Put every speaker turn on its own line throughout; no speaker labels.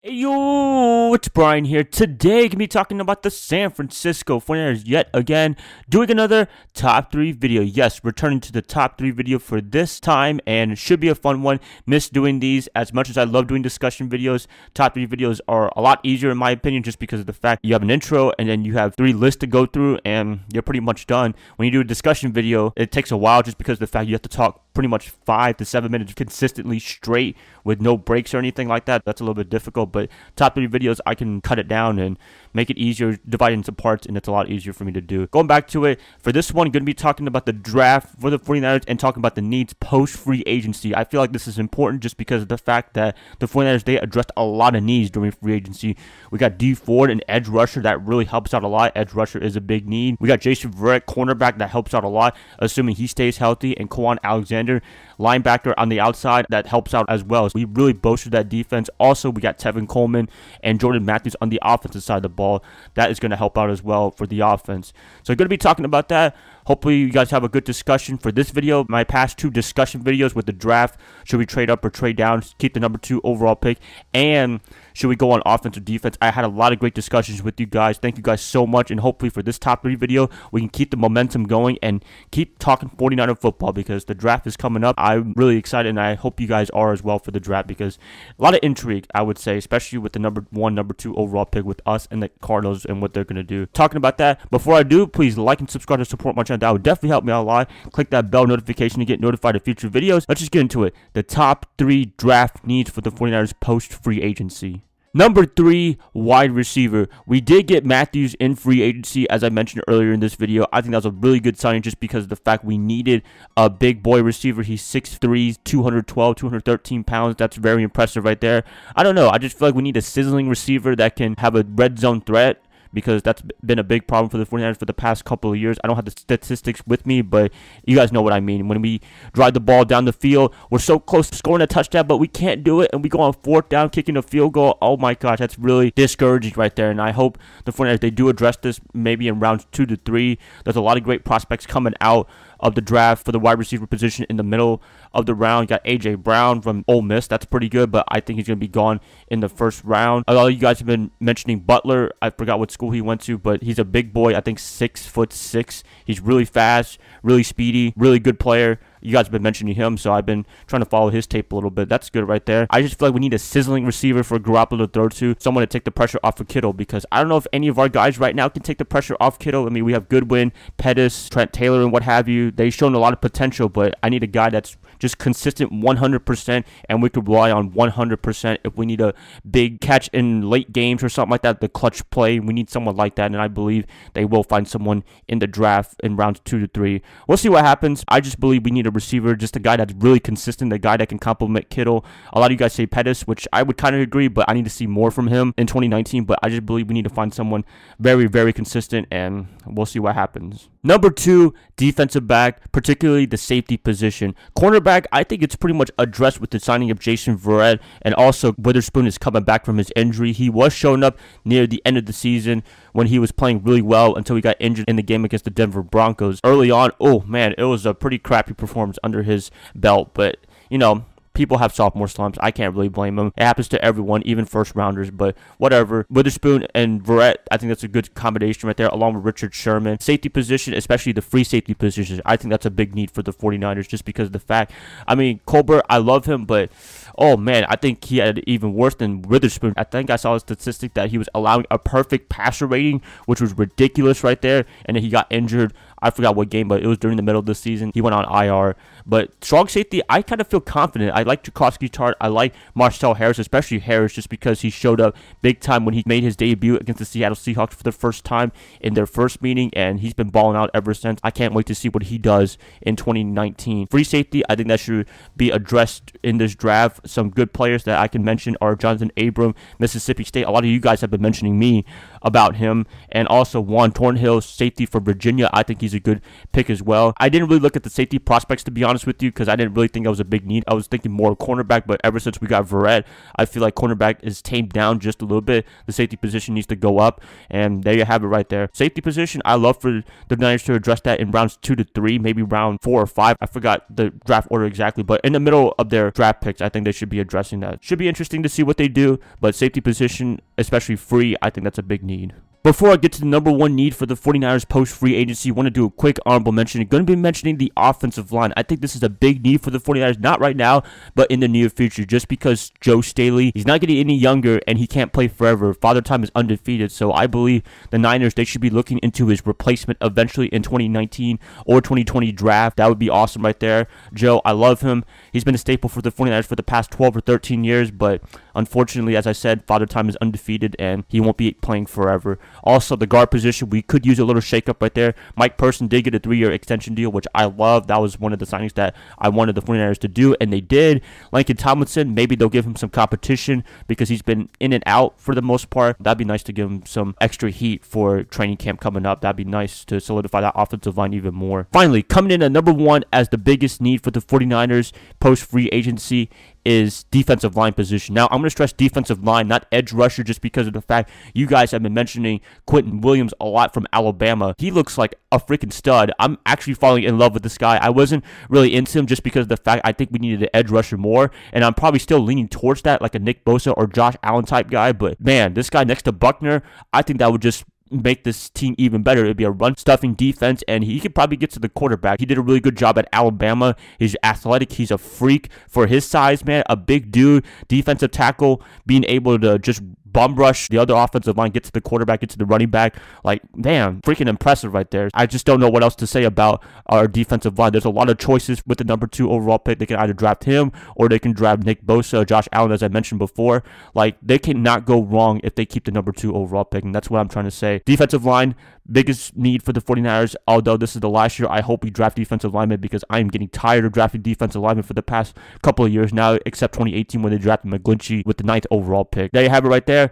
Hey yo, it's Brian here. Today, gonna be talking about the San Francisco 49ers yet again, doing another top 3 video. Yes, returning to the top 3 video for this time, and it should be a fun one. Miss doing these as much as I love doing discussion videos. Top 3 videos are a lot easier in my opinion, just because of the fact you have an intro and then you have 3 lists to go through, and you're pretty much done. When you do a discussion video, it takes a while just because of the fact you have to talk pretty much 5 to 7 minutes consistently straight with no breaks or anything like that. That's a little bit difficult, but top 3 videos, I can cut it down and make it easier, divide it into parts, and it's a lot easier for me to do. Going back to it, for this one, I'm going to be talking about the draft for the 49ers and talking about the needs post-free agency. I feel like this is important just because of the fact that the 49ers, they addressed a lot of needs during free agency. We got Dee Ford, an edge rusher that really helps out a lot. Edge rusher is a big need. We got Verrett, cornerback, that helps out a lot, assuming he stays healthy, and Quan Alexander, linebacker on the outside, that helps out as well. So we really boosted that defense. Also, we got Tevin Coleman and Jordan Matthews on the offensive side of the ball. That is going to help out as well for the offense. So I'm going to be talking about that. Hopefully you guys have a good discussion for this video. My past 2 discussion videos with the draft, should we trade up or trade down, keep the number 2 overall pick, and should we go on offense or defense? I had a lot of great discussions with you guys. Thank you guys so much, and hopefully for this top 3 video, we can keep the momentum going and keep talking 49er football because the draft is coming up. I'm really excited, and I hope you guys are as well for the draft because a lot of intrigue, I would say, especially with the number 1, number 2 overall pick with us and the Cardinals and what they're going to do. Talking about that, before I do, please like and subscribe to support my channel. That would definitely help me out a lot. Click that bell notification to get notified of future videos. Let's just get into it. The top 3 draft needs for the 49ers post-free agency. Number 3, wide receiver. We did get Matthews in free agency, as I mentioned earlier in this video. I think that was a really good signing just because of the fact we needed a big boy receiver. He's 6'3", 212, 213 pounds. That's very impressive right there. I don't know. I just feel like we need a sizzling receiver that can have a red zone threat, because that's been a big problem for the 49ers for the past couple of years. I don't have the statistics with me, but you guys know what I mean. When we drive the ball down the field, we're so close to scoring a touchdown, but we can't do it, and we go on 4th down, kicking a field goal. Oh my gosh, that's really discouraging right there, and I hope the 49ers, they do address this maybe in rounds 2 to 3. There's a lot of great prospects coming out of the draft for the wide receiver position in the middle of the round. You got A.J. Brown from Ole Miss. That's pretty good, but I think he's going to be gone in the 1st round. A lot of you guys have been mentioning Butler. I forgot what school he went to, but he's a big boy. I think 6'6". He's really fast, really speedy, really good player. You guys have been mentioning him, so I've been trying to follow his tape a little bit. That's good right there. I just feel like we need a sizzling receiver for Garoppolo to throw to, someone to take the pressure off of Kittle, because I don't know if any of our guys right now can take the pressure off Kittle. I mean, we have Goodwin, Pettis, Trent Taylor, and what have you. They've shown a lot of potential, but I need a guy that's just consistent 100%, and we could rely on 100% if we need a big catch in late games or something like that, the clutch play. We need someone like that, and I believe they will find someone in the draft in rounds 2 to 3. We'll see what happens. I just believe we need a receiver, just a guy that's really consistent, a guy that can complement Kittle. A lot of you guys say Pettis, which I would kind of agree, but I need to see more from him in 2019, but I just believe we need to find someone very, very consistent, and we'll see what happens. Number 2, defensive back, particularly the safety position. Cornerback, I think it's pretty much addressed with the signing of Jason Verrett, and also Witherspoon is coming back from his injury. He was showing up near the end of the season when he was playing really well until he got injured in the game against the Denver Broncos. Early on, oh man, it was a pretty crappy performance under his belt, but you know, people have sophomore slumps. I can't really blame them. It happens to everyone, even first rounders, but whatever. Witherspoon and Verrett, I think that's a good combination right there, along with Richard Sherman. Safety position, especially the free safety position, I think that's a big need for the 49ers just because of the fact, I mean, Colbert, I love him, but oh man, I think he had it even worse than Witherspoon. I think I saw a statistic that he was allowing a perfect passer rating, which was ridiculous right there, and then he got injured. I forgot what game, but it was during the middle of the season. He went on IR. But strong safety, I kind of feel confident. I like Jacoby's chart. I like Marcel Harris, especially Harris, just because he showed up big time when he made his debut against the Seattle Seahawks for the first time in their first meeting, and he's been balling out ever since. I can't wait to see what he does in 2019. Free safety, I think that should be addressed in this draft. Some good players that I can mention are Jonathan Abram, Mississippi State. A lot of you guys have been mentioning me about him, and also Juan Thornhill, safety for Virginia. I think he's a good pick as well. I didn't really look at the safety prospects, to be honest. honest with you, because I didn't really think that was a big need. I was thinking more cornerback, but ever since we got Verrett, I feel like cornerback is tamed down just a little bit. The safety position needs to go up, and there you have it right there. Safety position, I love for the Niners to address that in rounds 2 to 3, maybe round 4 or 5. I forgot the draft order exactly, but in the middle of their draft picks, I think they should be addressing that. Should be interesting to see what they do, but safety position, especially free, I think that's a big need. Before I get to the number one need for the 49ers post-free agency, I want to do a quick honorable mention. I'm going to be mentioning the offensive line. I think this is a big need for the 49ers, not right now, but in the near future, just because Joe Staley, he's not getting any younger, and he can't play forever. Father Time is undefeated, so I believe the Niners, they should be looking into his replacement eventually in 2019 or 2020 draft. That would be awesome right there. Joe, I love him. He's been a staple for the 49ers for the past 12 or 13 years, but unfortunately, as I said, Father Time is undefeated, and he won't be playing forever. Also, the guard position, we could use a little shakeup right there. Mike Person did get a 3-year extension deal, which I love. That was one of the signings that I wanted the 49ers to do, and they did. Lincoln Tomlinson, maybe they'll give him some competition because he's been in and out for the most part. That'd be nice to give him some extra heat for training camp coming up. That'd be nice to solidify that offensive line even more. Finally, coming in at number one as the biggest need for the 49ers post-free agency is defensive line position. Now, I'm going to stress defensive line, not edge rusher, just because of the fact you guys have been mentioning Quentin Williams a lot from Alabama. He looks like a freaking stud. I'm actually falling in love with this guy. I wasn't really into him just because of the fact I think we needed an edge rusher more, and I'm probably still leaning towards that, like a Nick Bosa or Josh Allen type guy, but man, this guy next to Buckner, I think that would just make this team even better. It'd be a run-stuffing defense, and he could probably get to the quarterback. He did a really good job at Alabama. He's athletic. He's a freak for his size, man. A big dude, defensive tackle, being able to just bum rush the other offensive line, get to the quarterback, get to the running back. Like, damn, freaking impressive right there. I just don't know what else to say about our defensive line. There's a lot of choices with the number 2 overall pick. They can either draft him or they can draft Nick Bosa, Josh Allen, as I mentioned before. Like, they cannot go wrong if they keep the number 2 overall pick, and that's what I'm trying to say. Defensive line, biggest need for the 49ers, although this is the last year I hope we draft defensive linemen, because I am getting tired of drafting defensive linemen for the past couple of years now, except 2018 when they drafted McGlinchey with the 9th overall pick. There you have it right there.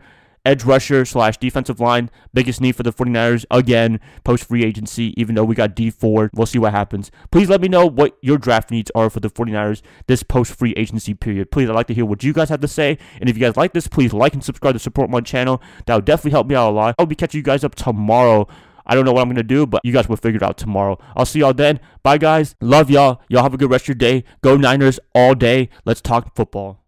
Edge rusher / defensive line, biggest need for the 49ers, again, post-free agency, even though we got Dee Ford. We'll see what happens. Please let me know what your draft needs are for the 49ers this post-free agency period. Please, I'd like to hear what you guys have to say, and if you guys like this, please like and subscribe to support my channel. That would definitely help me out a lot. I'll be catching you guys up tomorrow. I don't know what I'm going to do, but you guys will figure it out tomorrow. I'll see y'all then. Bye, guys. Love y'all. Y'all have a good rest of your day. Go Niners all day. Let's talk football.